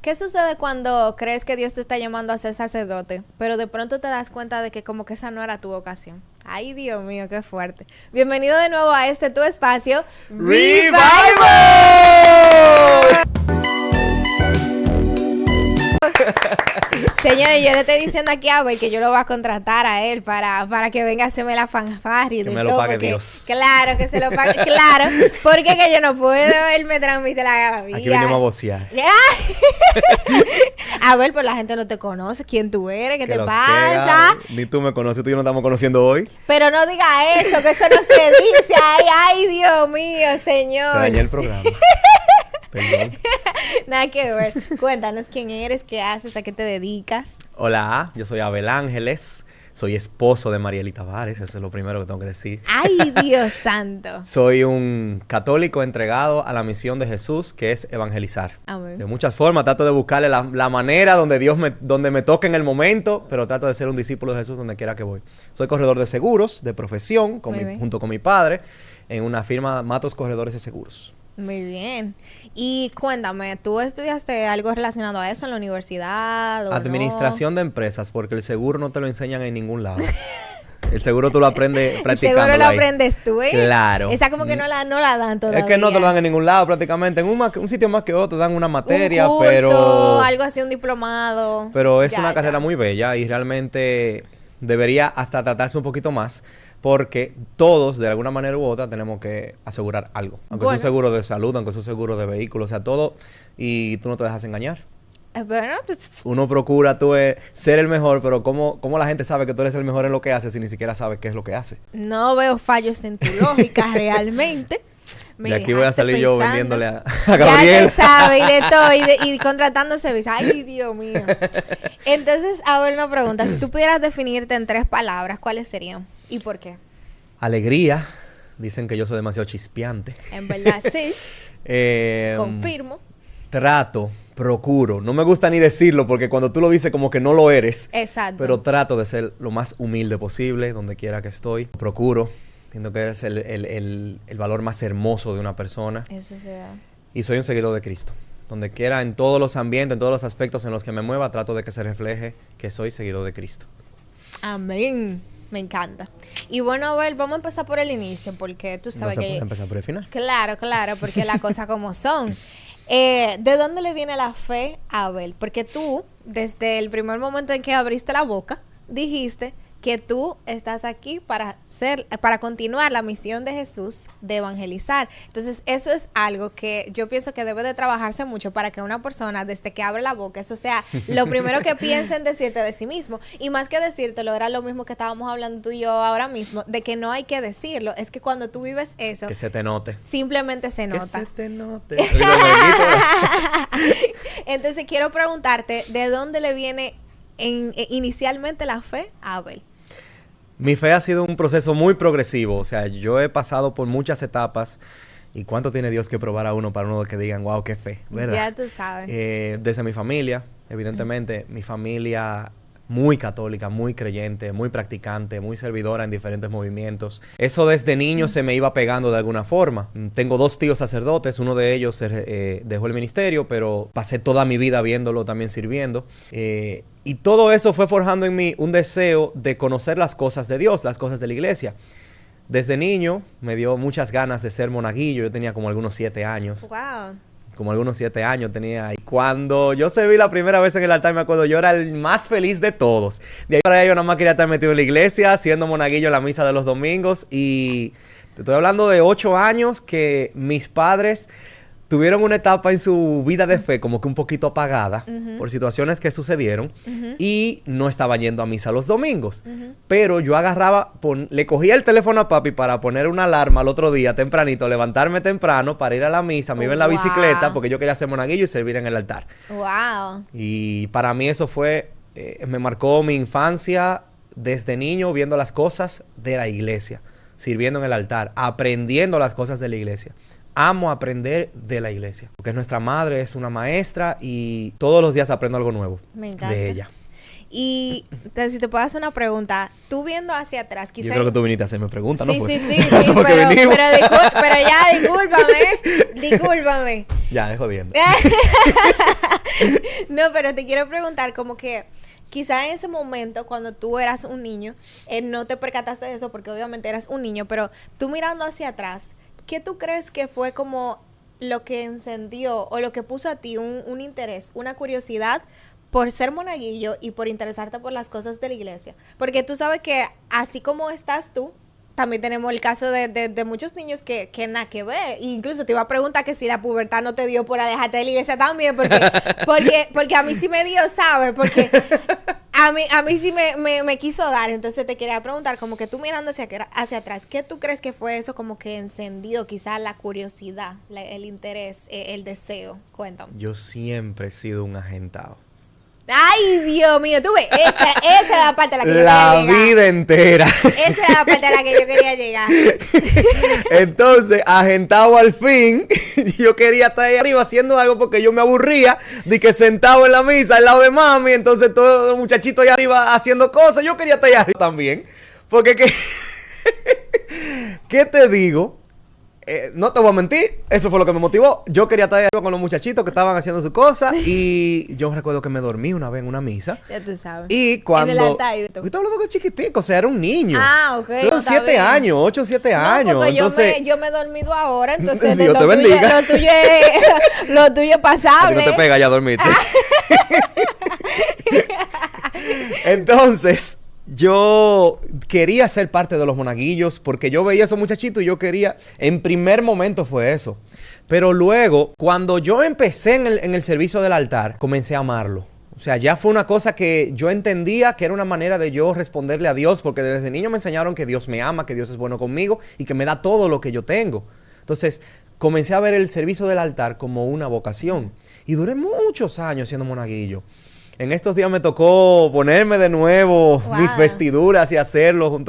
¿Qué sucede cuando crees que Dios te está llamando a ser sacerdote, pero de pronto te das cuenta de que como que esa no era tu vocación? Ay, Dios mío, qué fuerte. Bienvenido de nuevo a tu espacio, ¡Revival! Señores, yo le estoy diciendo aquí a Abel que yo lo voy a contratar a él para que venga a hacerme la fanfarria. Que me lo pague Dios. Claro, que se lo pague. Claro, porque que yo no puedo, él me transmite la gavilla. Aquí venimos a vocear. Abel, pues la gente no te conoce. ¿Quién tú eres? ¿Qué te pasa? Ni tú me conoces, tú y yo nos estamos conociendo hoy. Pero no diga eso, que eso no se dice. Ay, Dios mío, señor. Te dañé el programa. Perdón. Nada que ver. Cuéntanos quién eres, qué haces, a qué te dedicas. Hola, yo soy Abel Ángeles. Soy esposo de Marieli Tavares. Eso es lo primero que tengo que decir. ¡Ay, Dios santo! Soy un católico entregado a la misión de Jesús, que es evangelizar. Amén. De muchas formas, trato de buscarle la manera donde me toque en el momento, pero trato de ser un discípulo de Jesús donde quiera que voy. Soy corredor de seguros, de profesión, junto con mi padre, en una firma Matos Corredores de Seguros. Muy bien. Y cuéntame, ¿tú estudiaste algo relacionado a eso en la universidad o Administración de empresas, porque el seguro no te lo enseñan en ningún lado. El seguro tú lo aprendes practicando. El seguro lo aprendes tú, ¿eh? Claro. Esa como que no la dan todavía. Es que no te lo dan en ningún lado prácticamente. En un sitio más que otro dan una materia, un curso, pero... algo así, un diplomado. Pero es una carrera muy bella y realmente debería hasta tratarse un poquito más. Porque todos, de alguna manera u otra, tenemos que asegurar algo. Aunque sea un seguro de salud, aunque sea un seguro de vehículos, o sea, todo. Y tú no te dejas engañar. Bueno, pues... Uno procura ser el mejor, pero ¿cómo la gente sabe que tú eres el mejor en lo que haces si ni siquiera sabes qué es lo que hace? No veo fallos en tu lógica realmente. De aquí voy a salir yo vendiéndole a Ya Gabriel. te sabe, y de todo, y contratando servicios. Ay, Dios mío. Entonces, a ver, una pregunta. Si tú pudieras definirte en 3 palabras, ¿cuáles serían? ¿Y por qué? Alegría. Dicen que yo soy demasiado chispeante. En verdad, sí. Confirmo. Trato, procuro. No me gusta ni decirlo porque cuando tú lo dices como que no lo eres. Exacto. Pero trato de ser lo más humilde posible donde quiera que estoy. Procuro. Entiendo que es el valor más hermoso de una persona. Eso sea. Y soy un seguidor de Cristo. Donde quiera, en todos los ambientes, en todos los aspectos en los que me mueva, trato de que se refleje que soy seguidor de Cristo. Amén. Me encanta. Y bueno, Abel, vamos a empezar por el inicio, porque tú sabes ¿No se que... puede empezar por el final? Claro, porque las cosas como son. ¿De dónde le viene la fe a Abel? Porque tú, desde el primer momento en que abriste la boca, dijiste que tú estás aquí para continuar la misión de Jesús de evangelizar. Entonces, eso es algo que yo pienso que debe de trabajarse mucho para que una persona, desde que abre la boca, eso sea lo primero que piense en decirte de sí mismo. Y más que decírtelo, era lo mismo que estábamos hablando tú y yo ahora mismo, de que no hay que decirlo. Es que cuando tú vives eso... Que se te note. Simplemente se nota. Que se te note. Entonces, quiero preguntarte, ¿de dónde le viene inicialmente la fe a Abel? Mi fe ha sido un proceso muy progresivo. O sea, yo he pasado por muchas etapas. ¿Y cuánto tiene Dios que probar a uno para uno que digan, wow, qué fe? ¿Verdad? Ya tú sabes. Desde mi familia, evidentemente, mi familia muy católica, muy creyente, muy practicante, muy servidora en diferentes movimientos. Eso desde niño se me iba pegando de alguna forma. Tengo 2 tíos sacerdotes, uno de ellos dejó el ministerio, pero pasé toda mi vida viéndolo también sirviendo. Y todo eso fue forjando en mí un deseo de conocer las cosas de Dios, las cosas de la iglesia. Desde niño me dio muchas ganas de ser monaguillo. Yo tenía como algunos 7 años. Wow. Como algunos 7 años tenía. Y cuando yo serví la primera vez en el altar, me acuerdo, yo era el más feliz de todos. De ahí para allá yo nada más quería estar metido en la iglesia, siendo monaguillo en la misa de los domingos. Y te estoy hablando de 8 años que mis padres tuvieron una etapa en su vida de fe como que un poquito apagada por situaciones que sucedieron y no estaban yendo a misa los domingos. Pero yo agarraba, le cogía el teléfono a papi para poner una alarma al otro día tempranito, levantarme temprano para ir a la misa, me iba en la bicicleta porque yo quería ser monaguillo y servir en el altar. Wow. Y para mí eso fue, me marcó mi infancia desde niño viendo las cosas de la iglesia, sirviendo en el altar, aprendiendo las cosas de la iglesia. Amo aprender de la iglesia, porque nuestra madre es una maestra y todos los días aprendo algo nuevo de ella. Y si te puedo hacer una pregunta, tú viendo hacia atrás, quizás... Yo creo que tú viniste a hacerme preguntas, sí, ¿no? Sí, pero ya, discúlpame. Ya, jodiendo. No, pero te quiero preguntar como que quizá en ese momento cuando tú eras un niño, no te percataste de eso porque obviamente eras un niño, pero tú mirando hacia atrás, ¿qué tú crees que fue como lo que encendió o lo que puso a ti un interés, una curiosidad por ser monaguillo y por interesarte por las cosas de la iglesia? Porque tú sabes que así como estás tú, también tenemos el caso de muchos niños que nada que ver. E incluso te iba a preguntar que si la pubertad no te dio por alejarte de la iglesia también, porque a mí sí me dio, ¿sabes? Porque a mí sí me quiso dar. Entonces te quería preguntar, como que tú mirando hacia atrás, ¿qué tú crees que fue eso como que encendió quizás la curiosidad, el interés, el deseo? Cuéntame. Yo siempre he sido un agentado. Ay, Dios mío, tú ves, esa es la parte a la que yo quería llegar. La vida entera. Esa es la parte a la que yo quería llegar. Entonces, agentado al fin, yo quería estar ahí arriba haciendo algo porque yo me aburría de que sentado en la misa al lado de mami, entonces todos los muchachitos allá arriba haciendo cosas, yo quería estar allá arriba también. Porque, ¿qué te digo? No te voy a mentir, eso fue lo que me motivó. Yo quería estar ahí con los muchachitos que estaban haciendo su cosa y yo recuerdo que me dormí una vez en una misa. Ya tú sabes. Y cuando... En el altar. Yo estaba hablando de chiquitico, o sea, era un niño. Ah, ok. Son 7 años, 8 o 7 años. Porque entonces... yo me he dormido ahora, entonces Dios te bendiga. Lo tuyo es pasable. No te pega ya dormirte. Entonces... yo quería ser parte de los monaguillos porque yo veía a esos muchachitos y yo quería... En primer momento fue eso. Pero luego, cuando yo empecé en el servicio del altar, comencé a amarlo. O sea, ya fue una cosa que yo entendía que era una manera de yo responderle a Dios, porque desde niño me enseñaron que Dios me ama, que Dios es bueno conmigo y que me da todo lo que yo tengo. Entonces, comencé a ver el servicio del altar como una vocación. Y duré muchos años siendo monaguillo. En estos días me tocó ponerme de nuevo mis vestiduras y hacerlo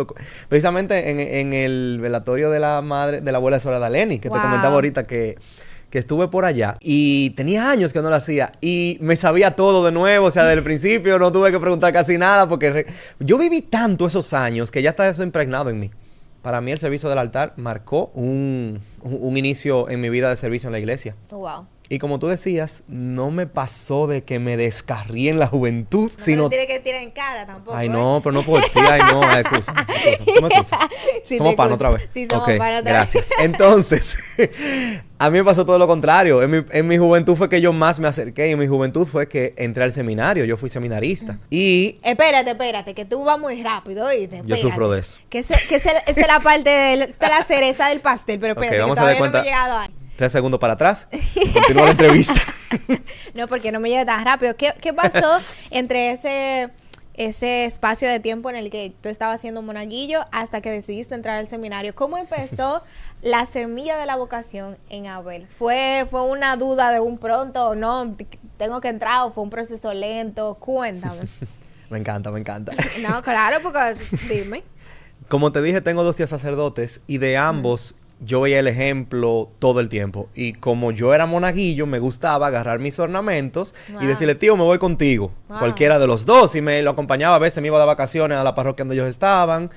precisamente en el velatorio de la madre, de la abuela de Sora Daleni, que te comentaba ahorita que estuve por allá. Y tenía años que no lo hacía. Y me sabía todo de nuevo. O sea, desde el principio no tuve que preguntar casi nada porque yo viví tanto esos años que ya está eso impregnado en mí. Para mí el servicio del altar marcó un inicio en mi vida de servicio en la iglesia. Wow. Y como tú decías, no me pasó de que me descarrié en la juventud, no sino... No tiene que tirar en cara tampoco. Ay, no, pero no por ti. Ay, no, excusa. ¿Tú me excusas? Sí, somos pan otra vez. Sí, somos pan otra vez. Gracias. Entonces, a mí me pasó todo lo contrario. En mi juventud fue que yo más me acerqué. Y en mi juventud fue que entré al seminario. Yo fui seminarista. Y... Espérate, que tú vas muy rápido, ¿oíste? Yo sufro de eso. Esa es la parte de la cereza del pastel. Pero espérate, vamos que a dar todavía cuenta. no me he llegado ahí. 3 segundos para atrás. Continúa la entrevista. No, porque no me llega tan rápido. ¿Qué pasó entre ese espacio de tiempo en el que tú estabas siendo monaguillo hasta que decidiste entrar al seminario? ¿Cómo empezó la semilla de la vocación en Abel? ¿Fue una duda de un pronto o no? ¿Tengo que entrar o fue un proceso lento? Cuéntame. Me encanta. No, claro, porque dime. Como te dije, tengo 2 tíos sacerdotes y de ambos... yo veía el ejemplo todo el tiempo. Y como yo era monaguillo, me gustaba agarrar mis ornamentos y decirle, tío, me voy contigo. Cualquiera de los dos. Y me lo acompañaba. A veces me iba de vacaciones a la parroquia donde ellos estaban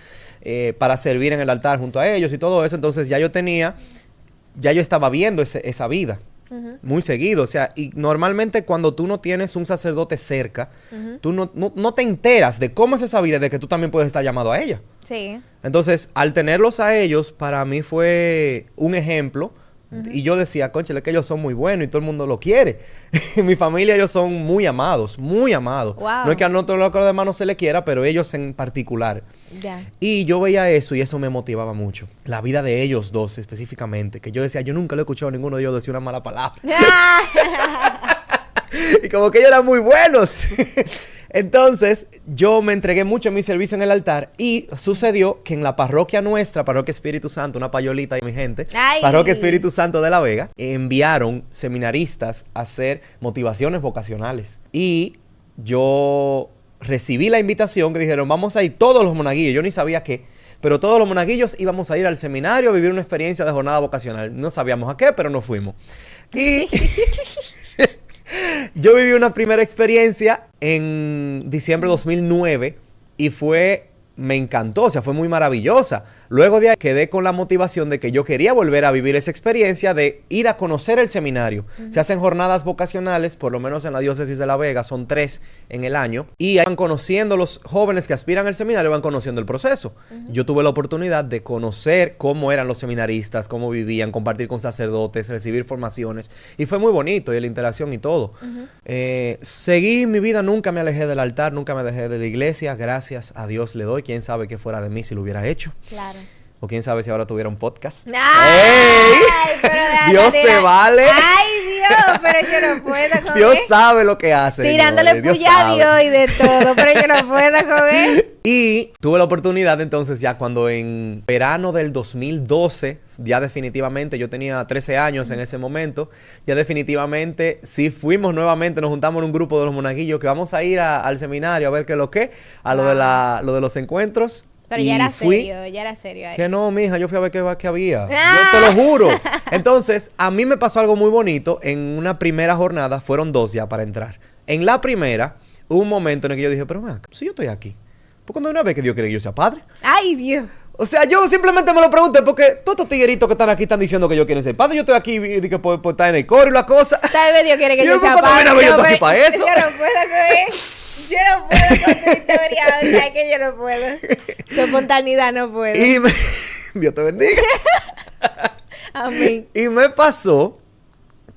para servir en el altar junto a ellos y todo eso. Entonces ya yo estaba viendo esa vida. Muy seguido, o sea, y normalmente cuando tú no tienes un sacerdote cerca, tú no te enteras de cómo es esa vida, de que tú también puedes estar llamado a ella. Sí. Entonces, al tenerlos a ellos, para mí fue un ejemplo. Y yo decía, cónchale, es que ellos son muy buenos y todo el mundo lo quiere. En mi familia ellos son muy amados, muy amados. Wow. No es que a nosotros los demás no se le quiera, pero ellos en particular. Ya. Y yo veía eso y eso me motivaba mucho. La vida de ellos dos específicamente, que yo decía, yo nunca lo he escuchado a ninguno de ellos decir una mala palabra. Y como que ellos eran muy buenos. Entonces, yo me entregué mucho en mi servicio en el altar y sucedió que en la parroquia nuestra, Parroquia Espíritu Santo, una payolita y mi gente, ¡Ay! Parroquia Espíritu Santo de La Vega, enviaron seminaristas a hacer motivaciones vocacionales. Y yo recibí la invitación que dijeron, vamos a ir todos los monaguillos. Yo ni sabía qué, pero todos los monaguillos íbamos a ir al seminario a vivir una experiencia de jornada vocacional. No sabíamos a qué, pero nos fuimos. Y... yo viví una primera experiencia en diciembre de 2009 y me encantó, o sea, fue muy maravillosa. Luego de ahí quedé con la motivación de que yo quería volver a vivir esa experiencia de ir a conocer el seminario. Se hacen jornadas vocacionales, por lo menos en la diócesis de La Vega, son 3 en el año, y van conociendo los jóvenes que aspiran al seminario, van conociendo el proceso. Yo tuve la oportunidad de conocer cómo eran los seminaristas, cómo vivían, compartir con sacerdotes, recibir formaciones, y fue muy bonito, y la interacción y todo. Seguí mi vida, nunca me alejé del altar, nunca me alejé de la iglesia, gracias a Dios le doy. Quién sabe qué fuera de mí si lo hubiera hecho. Claro. O quién sabe si ahora tuviera un podcast. ¡Ay! Pero Dios se vale. ¡Ay, Dios! Pero yo no puedo comer. Dios sabe lo que hace. Tirándole puya a Dios y de todo, pero yo no puedo comer. Y tuve la oportunidad entonces ya cuando en verano del 2012, ya definitivamente, yo tenía 13 años en ese momento, ya definitivamente sí fuimos nuevamente, nos juntamos en un grupo de los monaguillos que vamos a ir al seminario a ver qué es lo que, a lo de los encuentros. Pero ya era serio ahí. Que no, mija, yo fui a ver qué había. Yo te lo juro. Entonces, a mí me pasó algo muy bonito. En una primera jornada, fueron 2 ya para entrar. En la primera, hubo un momento en el que yo dije, pero mira, si yo estoy aquí, ¿por qué no hay una vez que Dios quiere que yo sea padre? ¡Ay, Dios! O sea, yo simplemente me lo pregunté porque todos estos tigueritos que están aquí están diciendo que yo quiero ser padre. Yo estoy aquí por estar en el coro y la cosa. Tal vez Dios quiere que yo sea padre. Yo estoy aquí para eso. Yo no puedo comer. Yo no puedo con tu historia, o sea que yo no puedo. Tu espontaneidad no puedo. Dios te bendiga. Amén. Y me pasó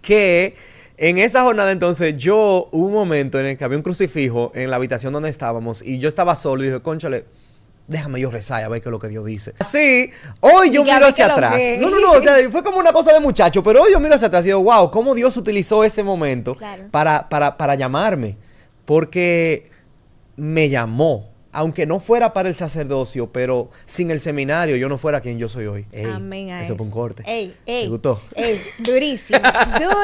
que en esa jornada entonces hubo un momento en el que había un crucifijo en la habitación donde estábamos y yo estaba solo y dije, cónchale, déjame yo rezar a ver qué es lo que Dios dice. Así, hoy yo miro hacia atrás. No, o sea, fue como una cosa de muchacho, pero hoy yo miro hacia atrás y digo, wow, cómo Dios utilizó ese momento para llamarme. Porque me llamó, aunque no fuera para el sacerdocio, pero sin el seminario yo no fuera quien yo soy hoy. Ey, amén a eso fue un corte. Ey. ¿Te gustó? Durísimo todo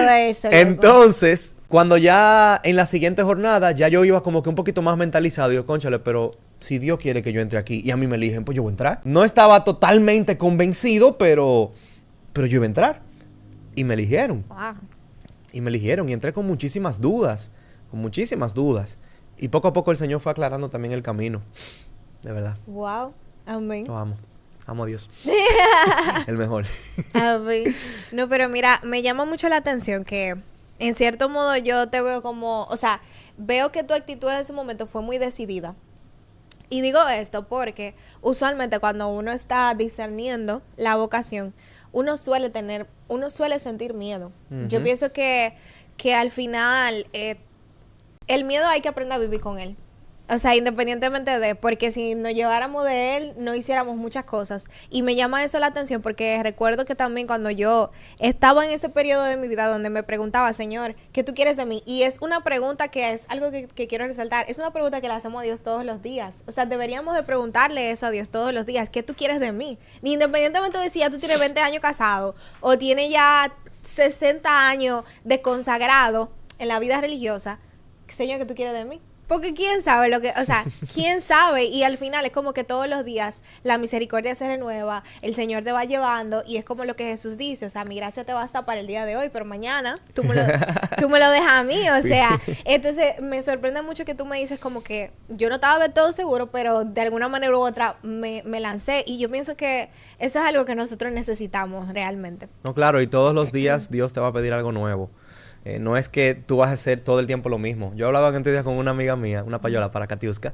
eso. Entonces, cuando ya en la siguiente jornada, ya yo iba como que un poquito más mentalizado. Y yo, cónchale, pero si Dios quiere que yo entre aquí y a mí me eligen, pues yo voy a entrar. No estaba totalmente convencido, pero yo iba a entrar. Y me eligieron. Wow. Y me eligieron y entré con muchísimas dudas. Y poco a poco el Señor fue aclarando también el camino. De verdad. Wow. Amén. Lo amo. Amo a Dios. El mejor. Amén. No, pero mira, me llama mucho la atención que en cierto modo yo te veo como, o sea, veo que tu actitud en ese momento fue muy decidida. Y digo esto porque usualmente cuando uno está discerniendo la vocación, uno suele sentir miedo. Yo pienso que al final el miedo hay que aprender a vivir con él. O sea, independientemente porque si nos lleváramos de él, no hiciéramos muchas cosas. Y me llama eso la atención porque recuerdo que también cuando yo estaba en ese periodo de mi vida donde me preguntaba, Señor, ¿qué tú quieres de mí? Y es una pregunta que es algo que quiero resaltar. Es una pregunta que le hacemos a Dios todos los días. O sea, deberíamos de preguntarle eso a Dios todos los días. ¿Qué tú quieres de mí? Ni independientemente de si ya tú tienes 20 años casado o tienes ya 60 años de consagrado en la vida religiosa. Señor, ¿qué tú quieres de mí? Porque quién sabe quién sabe, y al final es como que todos los días la misericordia se renueva, el Señor te va llevando, y es como lo que Jesús dice, o sea, mi gracia te basta para el día de hoy, pero mañana tú me lo dejas a mí, o sea, entonces me sorprende mucho que tú me dices como que yo no estaba del todo seguro, pero de alguna manera u otra me lancé, y yo pienso que eso es algo que nosotros necesitamos realmente. No, claro, y todos los días Dios te va a pedir algo nuevo. No es que tú vas a hacer todo el tiempo lo mismo. Yo hablaba antes días con una amiga mía, una payola para Katiuska.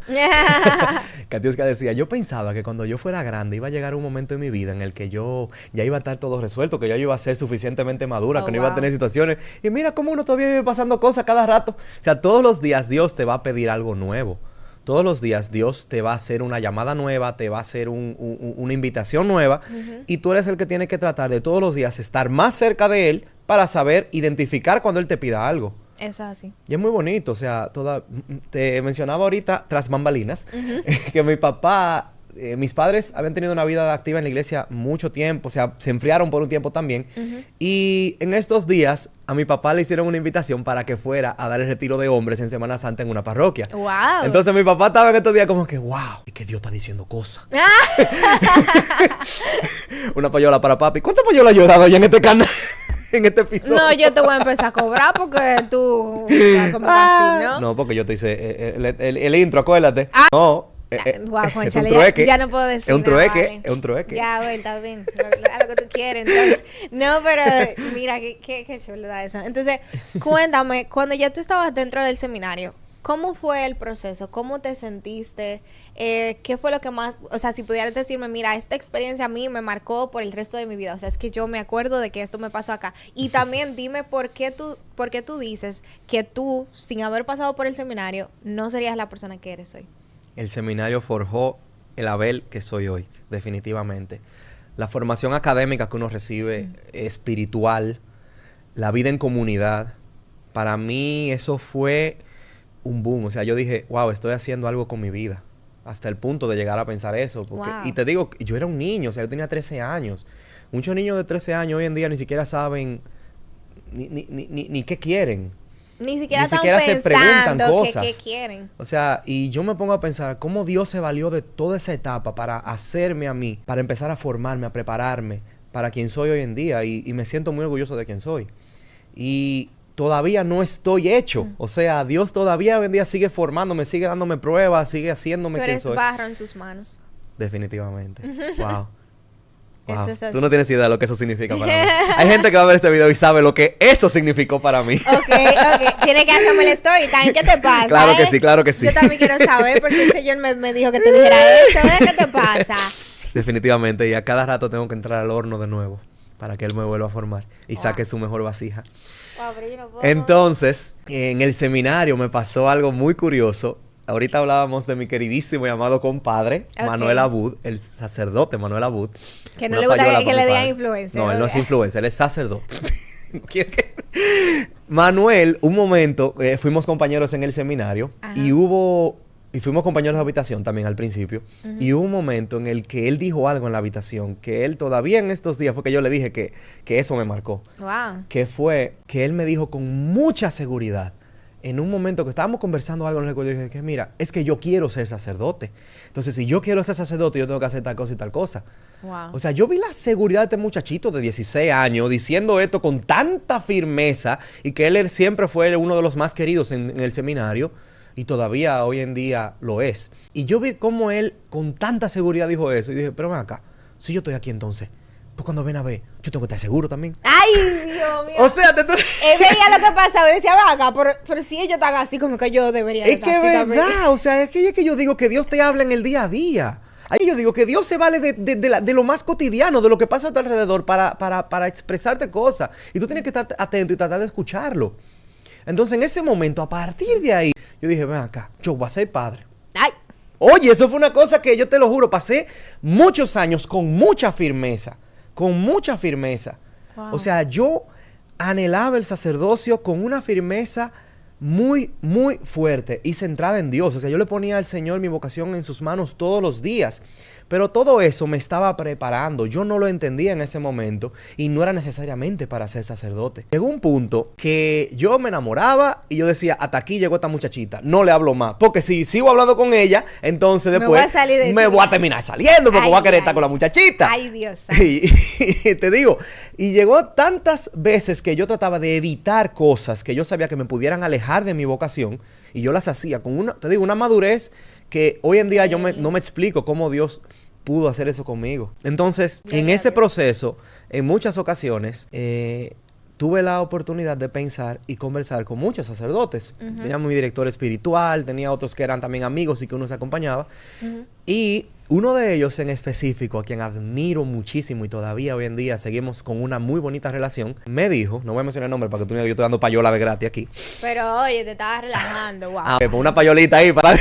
Katiuska decía, yo pensaba que cuando yo fuera grande iba a llegar un momento en mi vida en el que yo ya iba a estar todo resuelto, que ya yo iba a ser suficientemente madura, que no iba a tener situaciones. Y mira cómo uno todavía vive pasando cosas cada rato. O sea, todos los días Dios te va a pedir algo nuevo. Todos los días Dios te va a hacer una llamada nueva, te va a hacer una invitación nueva, y tú eres el que tiene que tratar de todos los días estar más cerca de Él para saber identificar cuando Él te pida algo. Eso es así. Y es muy bonito, o sea, te mencionaba ahorita, tras bambalinas, que mi papá, mis padres habían tenido una vida activa en la iglesia mucho tiempo, o sea, se enfriaron por un tiempo también. Y en estos días, a mi papá le hicieron una invitación para que fuera a dar el retiro de hombres en Semana Santa en una parroquia. ¡Wow! Entonces mi papá estaba en estos días como que, wow, es que Dios está diciendo cosas. Una payola para papi. ¿Cuántas payolas yo he dado ya en este canal? En este episodio. No, yo te voy a empezar a cobrar porque tú... como así, ¿no? No, porque yo te hice el intro, acuérdate. No, Guau, es un cónchale, trueque. ya no puedo decir Es un nada, trueque, vale. es un trueque. Ya, bueno, está bien. Haz lo que tú quieres, entonces. No, pero mira, qué chulada eso. Entonces, cuéntame, cuando ya tú estabas dentro del seminario, ¿cómo fue el proceso? ¿Cómo te sentiste? ¿Qué fue lo que más, o sea, si pudieras decirme, mira, esta experiencia a mí me marcó por el resto de mi vida, o sea, es que yo me acuerdo de que esto me pasó acá. Y también dime por qué tú dices que tú, sin haber pasado por el seminario, no serías la persona que eres hoy. El seminario forjó el Abel que soy hoy, definitivamente. La formación académica que uno recibe, espiritual, la vida en comunidad, para mí eso fue un boom. O sea, yo dije, wow, estoy haciendo algo con mi vida. Hasta el punto de llegar a pensar eso. Porque, Wow. y te digo, yo era un niño, o sea, yo tenía 13 años. Muchos niños de 13 años hoy en día ni siquiera saben ni qué quieren. Ni siquiera Ni están siquiera se preguntan pensando cosas. qué quieren. O sea, y yo me pongo a pensar cómo Dios se valió de toda esa etapa para hacerme a mí, para empezar a formarme, a prepararme para quien soy hoy en día. Y me siento muy orgulloso de quien soy. Y todavía no estoy hecho. O sea, Dios todavía hoy en día sigue formándome, sigue dándome pruebas, sigue haciéndome Tú quien eres soy. barro en sus manos. Definitivamente. Wow. Eso Wow. es así. Tú no tienes idea de lo que eso significa para mí. Hay gente que va a ver este video y sabe lo que eso significó para mí. Ok. Tienes que hacerme el story time. ¿Qué te pasa? Claro que sí, claro que sí. Yo también quiero saber porque el señor me dijo que te dijera eso. ¿Qué te pasa? Definitivamente. Y a cada rato tengo que entrar al horno de nuevo para que él me vuelva a formar y saque su mejor vasija. Wow, pero yo no puedo. Entonces, en el seminario me pasó algo muy curioso. Ahorita hablábamos de mi queridísimo y amado compadre, Ok. Manuel Abud, el sacerdote Manuel Abud. Que no Una le gusta payola que para le mi digan padre. influencer. No, él no es ¿ok? influencer, él es sacerdote. No quiere que- Manuel, un momento, fuimos compañeros en el seminario Ajá. y fuimos compañeros de habitación también al principio. Y hubo un momento en el que él dijo algo en la habitación, que él todavía en estos días fue que yo le dije que eso me marcó. Wow. Que fue que él me dijo con mucha seguridad, en un momento que estábamos conversando algo, no recuerdo, dije que mira, es que yo quiero ser sacerdote. Entonces, si yo quiero ser sacerdote, yo tengo que hacer tal cosa y tal cosa. Wow. O sea, yo vi la seguridad de este muchachito de 16 años diciendo esto con tanta firmeza y que él siempre fue uno de los más queridos en el seminario y todavía hoy en día lo es. Y yo vi cómo él con tanta seguridad dijo eso y dije, pero ven acá, si yo estoy aquí entonces, pues cuando ven a ver, yo tengo que estar seguro también. Ay, Dios mío. O sea, te Él veía lo que pasaba y decía, vaga, pero si ellos están así, como que yo debería Es estar que así es también. verdad, o sea, es que yo digo que Dios te habla en el día a día. Ahí yo digo que Dios se vale de lo más cotidiano, de lo que pasa a tu alrededor para expresarte cosas. Y tú tienes que estar atento y tratar de escucharlo. Entonces, en ese momento, a partir de ahí, yo dije, ven acá, yo voy a ser padre. Ay, Oye, eso fue una cosa que yo te lo juro, pasé muchos años con mucha firmeza. Con mucha firmeza. Wow. O sea, yo anhelaba el sacerdocio con una firmeza muy, muy fuerte y centrada en Dios. O sea, yo le ponía al Señor mi vocación en sus manos todos los días. Pero todo eso me estaba preparando. Yo no lo entendía en ese momento y no era necesariamente para ser sacerdote. Llegó un punto que yo me enamoraba y yo decía, hasta aquí llegó esta muchachita, no le hablo más. Porque si sigo hablando con ella, entonces Me después voy a salir de me ese voy a lugar. terminar saliendo porque Ay, voy a querer ay. estar con la muchachita. ay, Dios. Y te digo, y llegó tantas veces que yo trataba de evitar cosas que yo sabía que me pudieran alejar de mi vocación y yo las hacía con una, te digo, una madurez que hoy en día no me explico cómo Dios pudo hacer eso conmigo. Entonces, en Gloria a ese Dios. proceso, en muchas ocasiones, tuve la oportunidad de pensar y conversar con muchos sacerdotes. Tenía mi director espiritual, tenía otros que eran también amigos y que uno se acompañaba. Y uno de ellos en específico, a quien admiro muchísimo y todavía hoy en día seguimos con una muy bonita relación, me dijo, no voy a mencionar el nombre para que tú no digas, yo estoy dando payola de gratis aquí. Pero oye, te estabas relajando, wow. Ah, pues una payolita ahí para,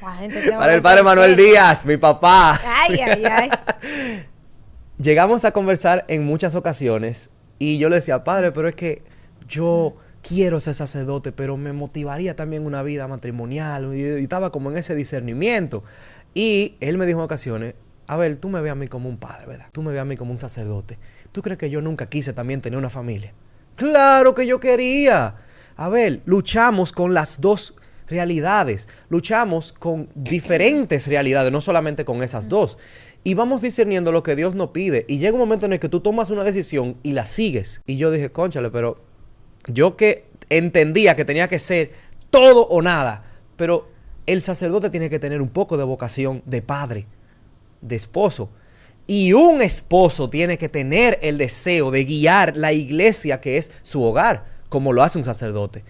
La gente se va para a el padre volver Manuel seca. Díaz, mi papá. Ay, ay, ay. Llegamos a conversar en muchas ocasiones y yo le decía, padre, pero es que yo quiero ser sacerdote, pero me motivaría también una vida matrimonial. Y estaba como en ese discernimiento. Y él me dijo en ocasiones, a ver, tú me ves a mí como un padre, ¿verdad? Tú me ves a mí como un sacerdote. ¿Tú crees que yo nunca quise también tener una familia? ¡Claro que yo quería! A ver, luchamos con las dos realidades. Luchamos con diferentes realidades, no solamente con esas dos. Y vamos discerniendo lo que Dios nos pide. Y llega un momento en el que tú tomas una decisión y la sigues. Y yo dije, cónchale, pero yo que entendía que tenía que ser todo o nada, pero el sacerdote tiene que tener un poco de vocación de padre, de esposo. Y un esposo tiene que tener el deseo de guiar la iglesia que es su hogar, como lo hace un sacerdote.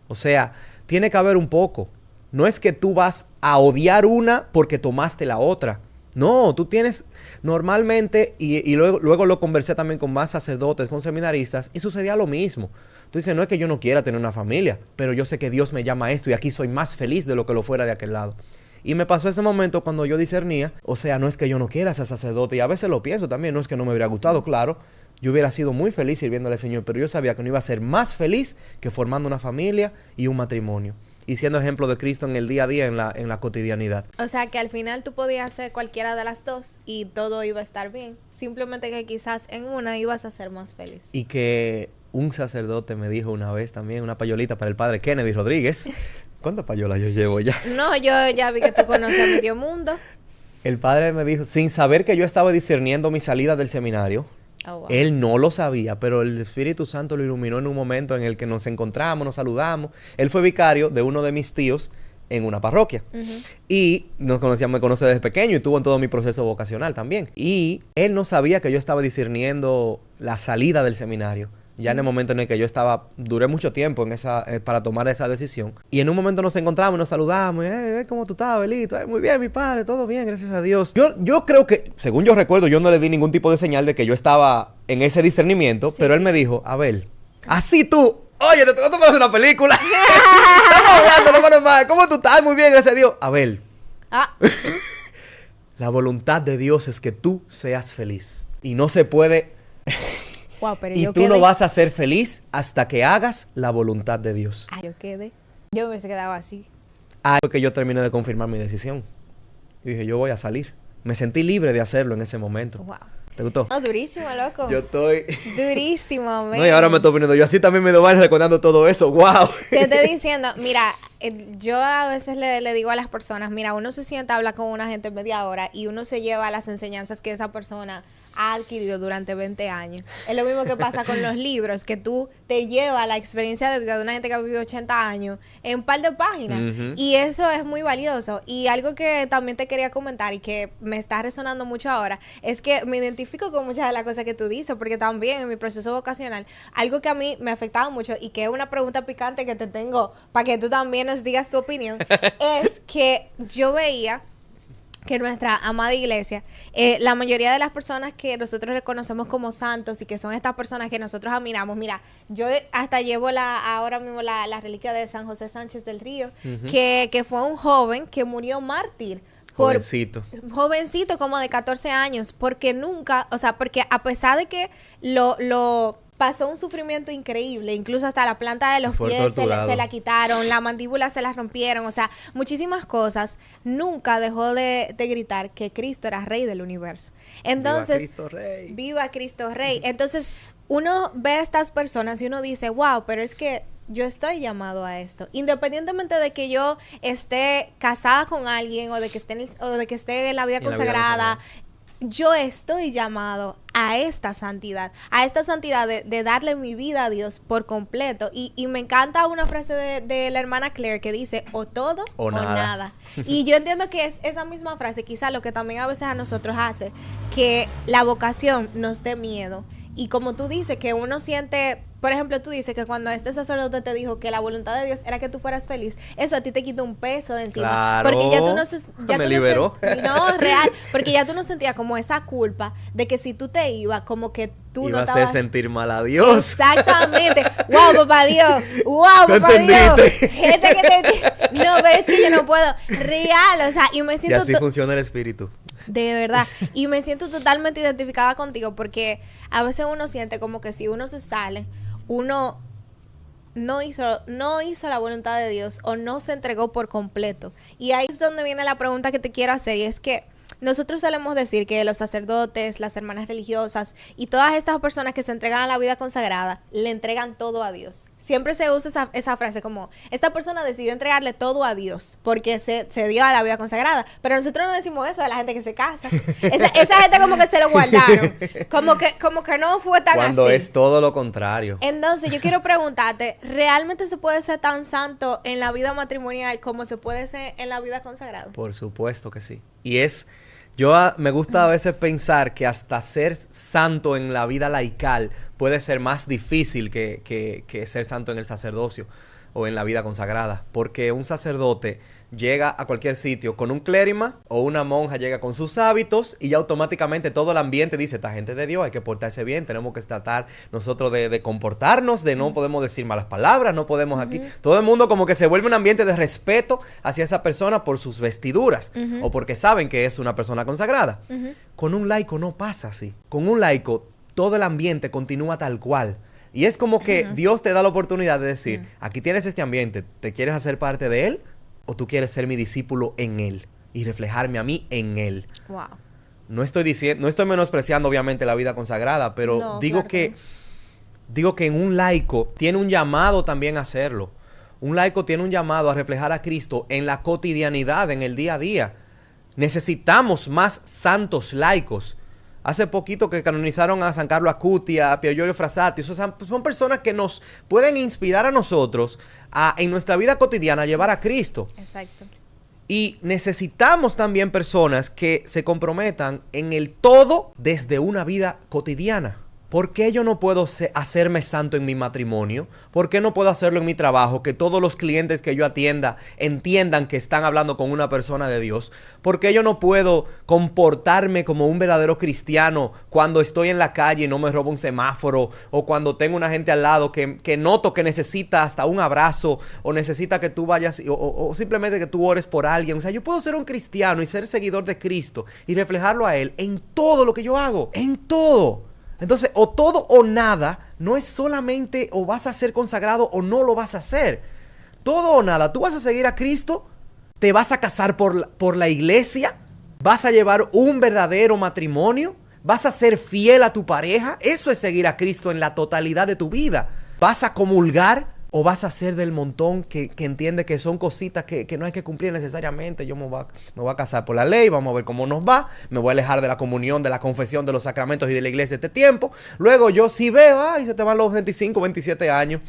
O sea, tiene que haber un poco. No es que tú vas a odiar una porque tomaste la otra. No, tú tienes normalmente, y luego lo conversé también con más sacerdotes, con seminaristas, y sucedía lo mismo. Tú dices, no es que yo no quiera tener una familia, pero yo sé que Dios me llama a esto y aquí soy más feliz de lo que lo fuera de aquel lado. Y me pasó ese momento cuando yo discernía, o sea, no es que yo no quiera ser sacerdote, y a veces lo pienso también, no es que no me hubiera gustado, claro, yo hubiera sido muy feliz sirviéndole al Señor, pero yo sabía que no iba a ser más feliz que formando una familia y un matrimonio. Y siendo ejemplo de Cristo en el día a día, en la cotidianidad. O sea, que al final tú podías hacer cualquiera de las dos y todo iba a estar bien. Simplemente que quizás en una ibas a ser más feliz. Y que un sacerdote me dijo una vez también, una payolita para el padre Kennedy Rodríguez. ¿Cuántas payolas yo llevo ya? No, yo ya vi que tú conoces a medio mundo. El padre me dijo, sin saber que yo estaba discerniendo mi salida del seminario, Oh, wow. Él no lo sabía, pero el Espíritu Santo lo iluminó en un momento en el que nos encontramos, nos saludamos. Él fue vicario de uno de mis tíos en una parroquia. Y nos conocíamos, me conoce desde pequeño y estuvo en todo mi proceso vocacional también. Y él no sabía que yo estaba discerniendo la salida del seminario. Ya en el momento en el que yo estaba, duré mucho tiempo para tomar esa decisión. Y en un momento nos encontramos, nos saludamos. ¿Cómo tú estás, Abelito? Muy bien, mi padre, todo bien, gracias a Dios. Yo creo que, según yo recuerdo, yo no le di ningún tipo de señal de que yo estaba en ese discernimiento. Sí, pero él me dijo, Abel, así tú, oye, te tengo que hacer una película. Estamos hablando, no normal. ¿Cómo tú estás? Muy bien, gracias a Dios. Abel. La voluntad de Dios es que tú seas feliz. Y no se puede... Wow, pero y tú no vas a ser feliz hasta que hagas la voluntad de Dios. Yo quedé. Yo me hubiese quedado así. Porque yo terminé de confirmar mi decisión. Y dije, yo voy a salir. Me sentí libre de hacerlo en ese momento. Wow. ¿Te gustó? No, durísimo, loco. Yo estoy... Durísimo, man. No, y ahora me estoy poniendo... Yo así también me doy recordando todo eso. ¡Wow! Te estoy diciendo, mira, yo a veces le digo a las personas, mira, uno se sienta a hablar con una gente media hora y uno se lleva las enseñanzas que esa persona ha adquirido durante 20 años. Es lo mismo que pasa con los libros, que tú te llevas la experiencia de vida de una gente que ha vivido 80 años en un par de páginas. Y eso es muy valioso. Y algo que también te quería comentar y que me está resonando mucho ahora, es que me identifico con muchas de las cosas que tú dices, porque también en mi proceso vocacional, algo que a mí me afectaba mucho y que es una pregunta picante que te tengo para que tú también nos digas tu opinión, es que yo veía que nuestra amada iglesia, la mayoría de las personas que nosotros reconocemos como santos y que son estas personas que nosotros admiramos, mira, yo hasta llevo ahora mismo la reliquia de San José Sánchez del Río, que fue un joven que murió mártir. Jovencito, como de 14 años, porque nunca, o sea, porque a pesar de que lo pasó un sufrimiento increíble, incluso hasta la planta de los pies se la quitaron, la mandíbula se la rompieron, o sea, muchísimas cosas. Nunca dejó de gritar que Cristo era Rey del universo. Entonces, ¡Viva Cristo Rey! ¡Viva Cristo Rey! Entonces, uno ve a estas personas y uno dice, wow, pero es que yo estoy llamado a esto. Independientemente de que yo esté casada con alguien o de que esté en la vida consagrada, yo estoy llamado a esta santidad de darle mi vida a Dios por completo. Y me encanta una frase de la hermana Claire que dice, o todo o nada. Y yo entiendo que es esa misma frase, quizá lo que también a veces a nosotros hace, que la vocación nos dé miedo. Y como tú dices, que uno siente, por ejemplo, tú dices que cuando este sacerdote te dijo que la voluntad de Dios era que tú fueras feliz, eso a ti te quita un peso de encima. Claro, porque ya tú me liberó. No, real, porque ya tú no sentías como esa culpa de que si tú te ibas, como que tú iba no estabas... a hacer sentir mal a Dios. Exactamente. ¡Wow, papá Dios! ¡Wow, papá Dios! Gente que te... No, pero es que yo no puedo. Real, o sea, y me siento... Y así funciona el espíritu. De verdad. Y me siento totalmente identificada contigo porque a veces uno siente como que si uno se sale, uno no hizo la voluntad de Dios o no se entregó por completo. Y ahí es donde viene la pregunta que te quiero hacer, y es que nosotros solemos decir que los sacerdotes, las hermanas religiosas y todas estas personas que se entregan a la vida consagrada le entregan todo a Dios. siempre se usa esa frase como, esta persona decidió entregarle todo a Dios porque se dio a la vida consagrada. Pero nosotros no decimos eso a la gente que se casa. Esa gente como que se lo guardaron. Como que no fue tan Cuando así. es todo lo contrario. Entonces, yo quiero preguntarte, ¿realmente se puede ser tan santo en la vida matrimonial como se puede ser en la vida consagrada? Por supuesto que sí. Y me gusta a veces pensar que hasta ser santo en la vida laical puede ser más difícil que ser santo en el sacerdocio o en la vida consagrada. Porque un sacerdote llega a cualquier sitio con un clérima o una monja llega con sus hábitos y ya automáticamente todo el ambiente dice, esta gente de Dios, hay que portarse bien, tenemos que tratar nosotros de comportarnos, de no podemos decir malas palabras, no podemos aquí. Todo el mundo como que se vuelve un ambiente de respeto hacia esa persona por sus vestiduras o porque saben que es una persona consagrada. Con un laico no pasa así. Con un laico todo el ambiente continúa tal cual. Y es como que Dios te da la oportunidad de decir, aquí tienes este ambiente, ¿te quieres hacer parte de él? ¿O tú quieres ser mi discípulo en él y reflejarme a mí en él? Wow. No estoy menospreciando obviamente la vida consagrada, pero No, digo claro que digo que en un laico tiene un llamado también a hacerlo. Un laico tiene un llamado a reflejar a Cristo en la cotidianidad, en el día a día. Necesitamos más santos laicos. Hace poquito que canonizaron a San Carlo Acuti, a Pier Giorgio Frassati. Son personas que nos pueden inspirar a nosotros en nuestra vida cotidiana a llevar a Cristo. Exacto. Y necesitamos también personas que se comprometan en el todo desde una vida cotidiana. ¿Por qué yo no puedo hacerme santo en mi matrimonio? ¿Por qué no puedo hacerlo en mi trabajo? Que todos los clientes que yo atienda entiendan que están hablando con una persona de Dios. ¿Por qué yo no puedo comportarme como un verdadero cristiano cuando estoy en la calle y no me robo un semáforo? O cuando tengo una gente al lado que noto que necesita hasta un abrazo o necesita que tú vayas o simplemente que tú ores por alguien. O sea, yo puedo ser un cristiano y ser seguidor de Cristo y reflejarlo a Él en todo lo que yo hago. En todo. Entonces, o todo o nada, no es solamente o vas a ser consagrado o no lo vas a hacer. Todo o nada, tú vas a seguir a Cristo, te vas a casar por la iglesia, vas a llevar un verdadero matrimonio, vas a ser fiel a tu pareja. Eso es seguir a Cristo en la totalidad de tu vida. Vas a comulgar o vas a ser del montón que entiende que son cositas que no hay que cumplir necesariamente. Yo me voy a casar por la ley, vamos a ver cómo nos va. Me voy a alejar de la comunión, de la confesión, de los sacramentos y de la iglesia este tiempo. Luego yo sí veo, se te van los 25, 27 años.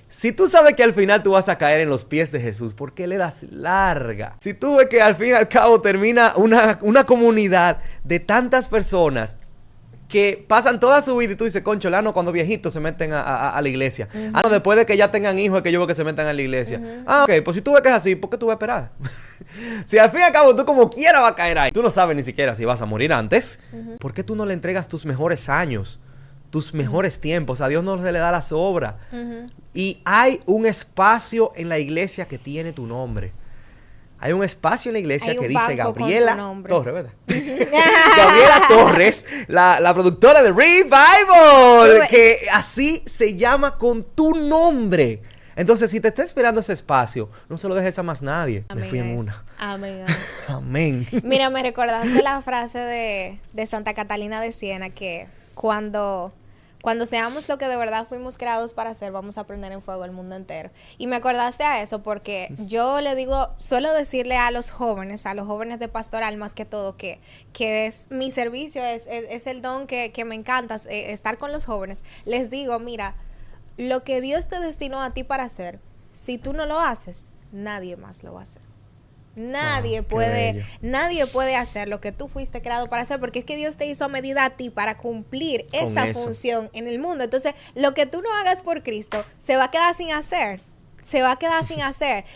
Si tú sabes que al final tú vas a caer en los pies de Jesús, ¿por qué le das larga? Si tú ves que al fin y al cabo termina una comunidad de tantas personas que pasan toda su vida y tú dices, concholano, cuando viejitos se meten a la iglesia. No, después de que ya tengan hijos es que yo veo que se metan a la iglesia. Ok, pues si tú ves que es así, ¿por qué tú vas a esperar? Si al fin y al cabo tú como quiera vas a caer ahí. Tú no sabes ni siquiera si vas a morir antes. ¿Por qué tú no le entregas tus mejores años? Tus mejores tiempos? A Dios no se le da la sobra. Y hay un espacio en la iglesia que tiene tu nombre. Hay un espacio en la iglesia que dice Gabriela Torres, ¿verdad? Gabriela Torres, la productora de Revival, que así se llama con tu nombre. Entonces, si te está esperando ese espacio, no se lo dejes a más nadie. Amén. Me fui en una. Amén. Amén. Mira, me recordaste la frase de Santa Catalina de Siena, que cuando seamos lo que de verdad fuimos creados para ser, vamos a prender en fuego el mundo entero. Y me acordaste a eso porque yo suelo decirle a los jóvenes de pastoral más que todo, que es mi servicio, es el don que me encanta, estar con los jóvenes. Les digo, mira, lo que Dios te destinó a ti para hacer, si tú no lo haces, nadie más lo va a hacer. Nadie puede hacer lo que tú fuiste creado para hacer, porque es que Dios te hizo a medida a ti para cumplir esa función en el mundo. Entonces, lo que tú no hagas por Cristo se va a quedar sin hacer.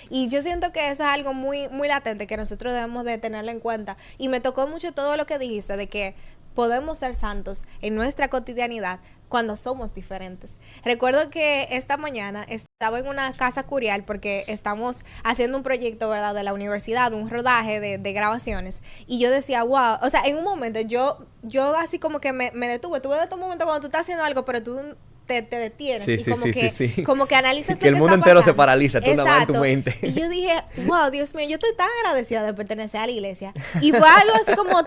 Y yo siento que eso es algo muy, muy latente que nosotros debemos de tenerlo en cuenta. Y me tocó mucho todo lo que dijiste de que podemos ser santos en nuestra cotidianidad cuando somos diferentes. Recuerdo que esta mañana estaba en una casa curial porque estamos haciendo un proyecto, ¿verdad?, de la universidad, un rodaje de grabaciones. Y yo decía, wow, o sea, en un momento yo así como que me detuve. Tuve de estos momentos cuando tú estás haciendo algo, pero tú te detienes Sí, y sí, como sí, que sí, sí. como que analizas Que el lo mundo está entero se pasando. paraliza, tú nada más en tu Exacto. mente. Y yo dije, wow, Dios mío, yo estoy tan agradecida de pertenecer a la iglesia. Y fue algo así como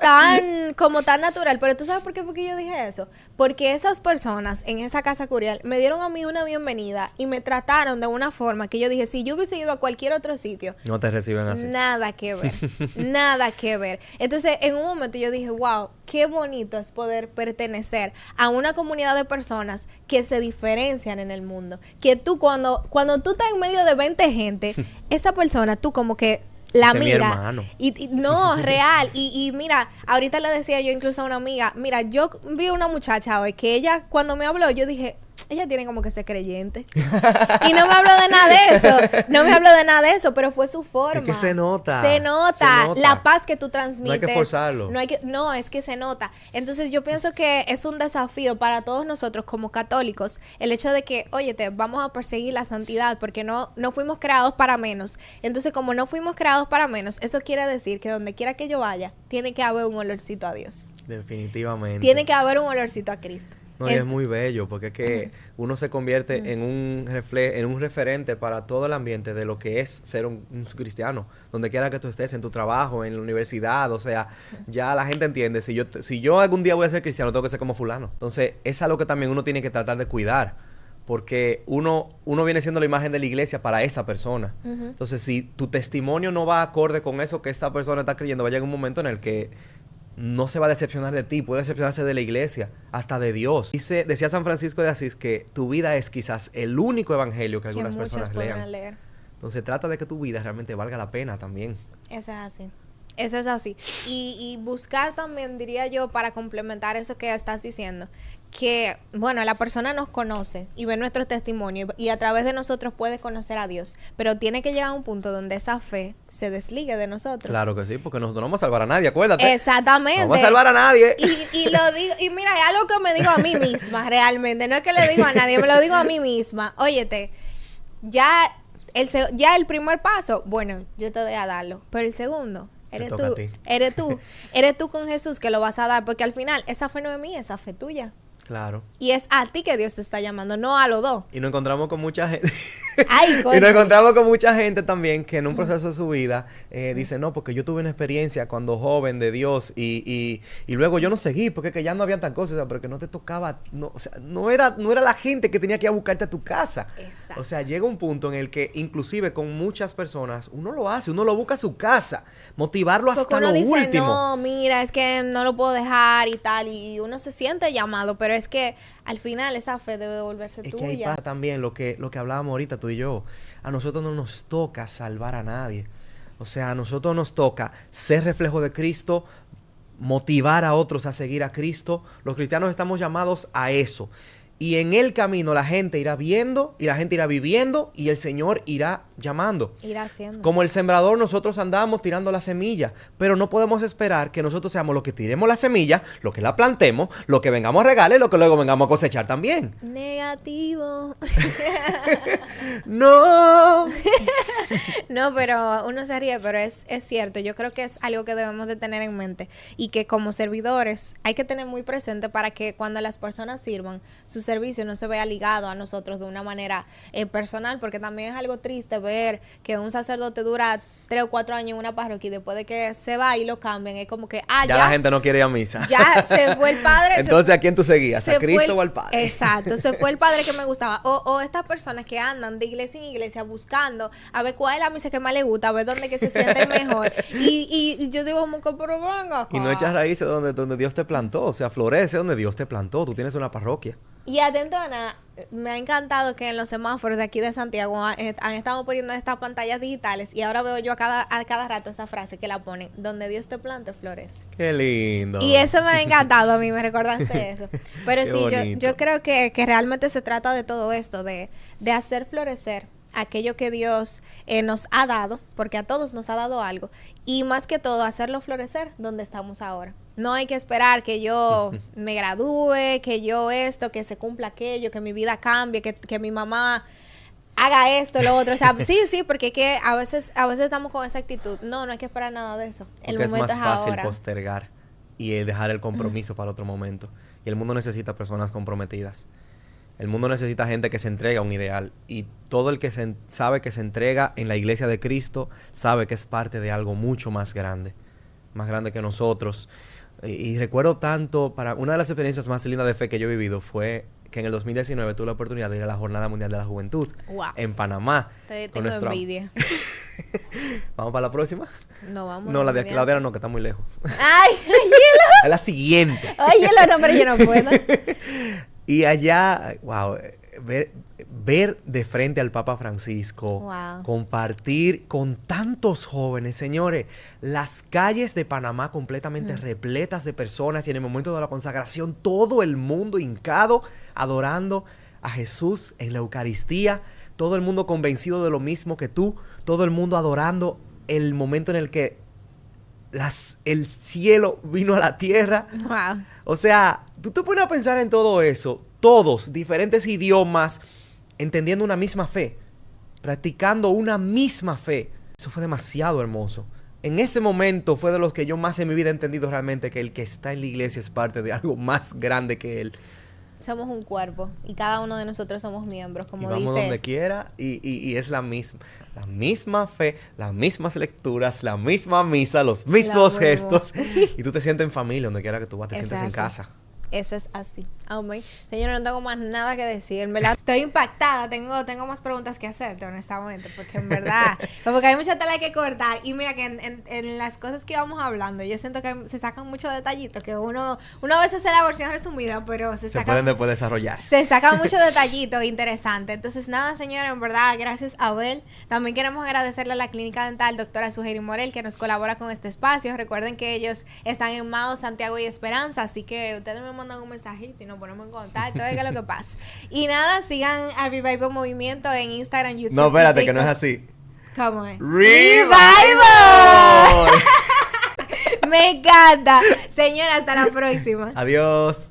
tan natural. Pero ¿tú sabes por qué fue que yo dije eso? Porque esas personas en esa casa curial me dieron a mí una bienvenida y me trataron de una forma que yo dije, si yo hubiese ido a cualquier otro sitio, No te reciben así. nada que ver, nada que ver. Entonces, en un momento yo dije, wow, qué bonito es poder pertenecer a una comunidad de personas que se diferencian en el mundo. Que tú cuando tú estás en medio de 20 gente, esa persona tú como que la Ese es mi mira. hermano. Y no, real. Y mira, ahorita le decía yo incluso a una amiga, mira, yo vi una muchacha hoy que ella cuando me habló, yo dije, ella tiene como que ser creyente. Y no me habló de nada de eso. No me habló de nada de eso, pero fue su forma. Es que se nota. Se nota. Se nota. La paz que tú transmites. No hay que forzarlo. No, es que se nota. Entonces yo pienso que es un desafío para todos nosotros como católicos el hecho de que, óyete, vamos a perseguir la santidad porque no fuimos creados para menos. Entonces, como no fuimos creados para menos, eso quiere decir que donde quiera que yo vaya, tiene que haber un olorcito a Dios. Definitivamente. Tiene que haber un olorcito a Cristo. No, y es muy bello porque es que uno se convierte en un referente para todo el ambiente de lo que es ser un cristiano. Donde quiera que tú estés, en tu trabajo, en la universidad, o sea, ya la gente entiende. Si yo algún día voy a ser cristiano, tengo que ser como fulano. Entonces, es algo que también uno tiene que tratar de cuidar. Porque uno viene siendo la imagen de la iglesia para esa persona. Entonces, si tu testimonio no va acorde con eso que esta persona está creyendo, va a llegar un momento en el que no se va a decepcionar de ti, puede decepcionarse de la iglesia, hasta de Dios. Decía San Francisco de Asís que tu vida es quizás el único evangelio que algunas personas lean. Entonces trata de que tu vida realmente valga la pena también. Eso es así. Eso es así. Y buscar también, diría yo, para complementar eso que estás diciendo, que, bueno, la persona nos conoce y ve nuestro testimonio y a través de nosotros puede conocer a Dios, pero tiene que llegar a un punto donde esa fe se desligue de nosotros. Claro que sí, porque nosotros no vamos a salvar a nadie, acuérdate. Exactamente. No vamos a salvar a nadie. Y lo digo, y mira, es algo que me digo a mí misma realmente, no es que le digo a nadie, me lo digo a mí misma. Óyete, ya el primer paso, bueno, yo te voy a darlo, pero el segundo... Eres tú con Jesús que lo vas a dar, porque al final esa fe no es mía, esa fe es tuya. Claro. Y es a ti que Dios te está llamando, no a los dos. Y nos encontramos con mucha gente. Ay, y nos encontramos con mucha gente también que en un proceso de su vida dice, no, porque yo tuve una experiencia cuando joven de Dios y luego yo no seguí porque que ya no había tan cosas, o sea, porque no te tocaba, no, o sea, no era la gente que tenía que ir a buscarte a tu casa. Exacto. O sea, llega un punto en el que inclusive con muchas personas uno lo hace, uno lo busca a su casa, motivarlo porque hasta uno lo dice, último. no, mira, es que no lo puedo dejar y tal, y uno se siente llamado, pero es que al final esa fe debe de volverse Es tuya. que ahí pasa también lo que hablábamos ahorita tú y yo. A nosotros no nos toca salvar a nadie. O sea, a nosotros nos toca ser reflejo de Cristo, motivar a otros a seguir a Cristo. Los cristianos estamos llamados a eso. Y en el camino la gente irá viendo y la gente irá viviendo y el Señor irá llamando. Irá haciendo. Como el sembrador nosotros andamos tirando la semilla, pero no podemos esperar que nosotros seamos los que tiremos la semilla, los que la plantemos, los que vengamos a regar y los que luego vengamos a cosechar también. Negativo. No. No, pero uno se ríe, pero es cierto. Yo creo que es algo que debemos de tener en mente y que como servidores hay que tener muy presente para que cuando las personas sirvan, su servicio no se vea ligado a nosotros de una manera personal, porque también es algo triste ver que un sacerdote dura 3 o 4 años en una parroquia y después de que se va y lo cambian, es como que, ya la gente no quiere ir a misa. Ya se fue el padre. Entonces, ¿a quién tú seguías? ¿A Cristo o al Padre? Exacto, se fue el padre que me gustaba. O estas personas que andan de iglesia en iglesia buscando a ver cuál es la misa que más le gusta, a ver dónde que se siente mejor. Y yo digo, como que, pero venga. Y no echas raíces donde Dios te plantó, o sea, florece donde Dios te plantó. Tú tienes una parroquia. Y atentona, me ha encantado que en los semáforos de aquí de Santiago han estado poniendo estas pantallas digitales y ahora veo yo a cada rato esa frase que la ponen, donde Dios te plante, florece. Qué lindo. Y eso me ha encantado a mí, me recordaste eso. Pero Qué sí, bonito. yo creo que realmente se trata de todo esto, de hacer florecer aquello que Dios nos ha dado, porque a todos nos ha dado algo, y más que todo hacerlo florecer donde estamos ahora. No hay que esperar que yo me gradúe, que yo esto, que se cumpla aquello, que mi vida cambie, que mi mamá haga esto, lo otro. O sea, sí, porque que a veces estamos con esa actitud. No hay que esperar nada de eso. El Porque momento es más fácil ahora. postergar y dejar el compromiso para otro momento. Y el mundo necesita personas comprometidas. El mundo necesita gente que se entrega a un ideal. Y todo el que sabe que se entrega en la iglesia de Cristo, sabe que es parte de algo mucho más grande que nosotros. Y recuerdo tanto, una de las experiencias más lindas de fe que yo he vivido fue que en el 2019 tuve la oportunidad de ir a la Jornada Mundial de la Juventud en Panamá. Tengo envidia. ¿Vamos para la próxima? No, vamos. No, la de Claudera no, que está muy lejos. ¡Ay, hielo! Es la siguiente. ¡Ay, hielo! No, pero yo no puedo. Y allá, wow, ver de frente al Papa Francisco, wow, compartir con tantos jóvenes, señores, las calles de Panamá completamente repletas de personas y en el momento de la consagración todo el mundo hincado, adorando a Jesús en la Eucaristía, todo el mundo convencido de lo mismo que tú, todo el mundo adorando el momento en el que el cielo vino a la tierra. Wow. O sea, tú te pones a pensar en todo eso, todos, diferentes idiomas, entendiendo una misma fe, practicando una misma fe. Eso fue demasiado hermoso. En ese momento fue de los que yo más en mi vida he entendido realmente que el que está en la iglesia es parte de algo más grande que él. Somos un cuerpo y cada uno de nosotros somos miembros, como y vamos dice. Donde quiera y es la misma fe, las mismas lecturas, la misma misa, los mismos gestos. Y tú te sientes en familia donde quiera que tú vas, te sientes en casa. Eso es así. Amén. Señora, no tengo más nada que decir. En verdad, estoy impactada. Tengo más preguntas que hacerte, honestamente. Porque en verdad, como que hay mucha tela que cortar. Y mira que en las cosas que íbamos hablando, yo siento que se sacan muchos detallitos. Que uno a veces hace la versión resumida, pero se pueden después desarrollar. Se sacan muchos detallitos interesantes. Entonces, nada, señora, en verdad, gracias a Abel. También queremos agradecerle a la Clínica Dental doctora Sugeri Morel, que nos colabora con este espacio. Recuerden que ellos están en Mao, Santiago y Esperanza. Así que ustedes me mandan un mensajito y nos ponemos en contacto, oiga lo que pasa. Y nada, sigan a Revival Movimiento en Instagram, YouTube. No, espérate, que no es así. ¿Cómo es? ¡Revival! Me encanta. Señora, hasta la próxima. Adiós.